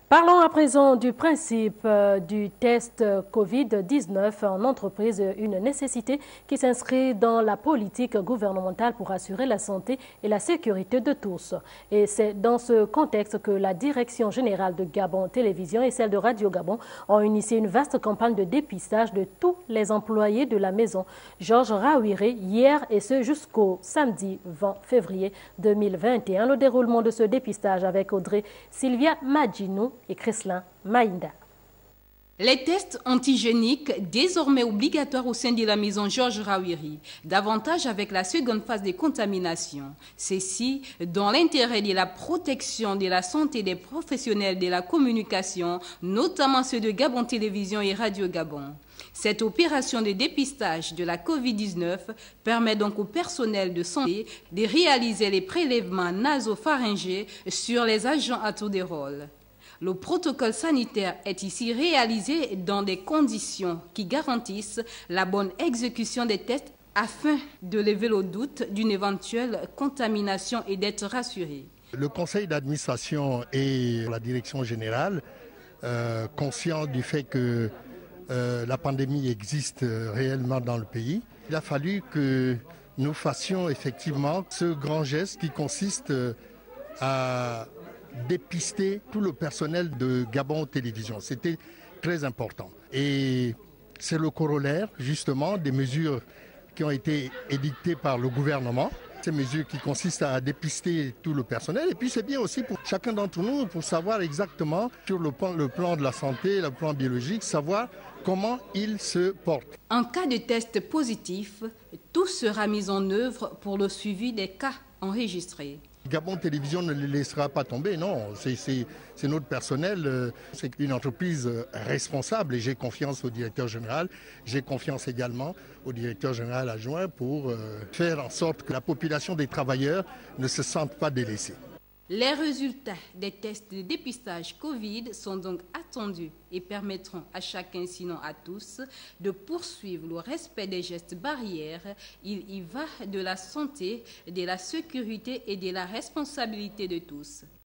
Parlons à présent du principe du test Covid-19 en entreprise, une nécessité qui s'inscrit dans la politique gouvernementale pour assurer la santé et la sécurité de tous. Et c'est dans ce contexte que la Direction générale de Gabon Télévision et celle de Radio Gabon ont initié une vaste campagne de dépistage de tous les employés de la maison Georges Rawiré hier et ce jusqu'au samedi 20 février 2021. Le déroulement de ce dépistage avec Audrey Sylvia Madjinou et Kreslin Maïnda. Les tests antigéniques, désormais obligatoires au sein de la maison Georges Rawiré, davantage avec la seconde phase de contamination. Ceci dans l'intérêt de la protection de la santé des professionnels de la communication, notamment ceux de Gabon Télévision et Radio Gabon. Cette opération de dépistage de la Covid-19 permet donc au personnel de santé de réaliser les prélèvements nasopharyngés sur les agents à tour de rôle. Le protocole sanitaire est ici réalisé dans des conditions qui garantissent la bonne exécution des tests afin de lever le doute d'une éventuelle contamination et d'être rassuré. Le conseil d'administration et la direction générale, conscients du fait que la pandémie existe réellement dans le pays, il a fallu que nous fassions effectivement ce grand geste qui consiste à dépister tout le personnel de Gabon Télévision. C'était très important. Et c'est le corollaire justement des mesures qui ont été édictées par le gouvernement. Ces mesures qui consistent à dépister tout le personnel. Et puis c'est bien aussi pour chacun d'entre nous pour savoir exactement sur le plan de la santé, le plan biologique, savoir comment il se porte. En cas de test positif, tout sera mis en œuvre pour le suivi des cas enregistrés. Gabon Télévision ne les laissera pas tomber, non, c'est notre personnel, c'est une entreprise responsable et j'ai confiance au directeur général, j'ai confiance également au directeur général adjoint pour faire en sorte que la population des travailleurs ne se sente pas délaissée. Les résultats des tests de dépistage Covid sont donc attendus et permettront à chacun, sinon à tous, de poursuivre le respect des gestes barrières. Il y va de la santé, de la sécurité et de la responsabilité de tous.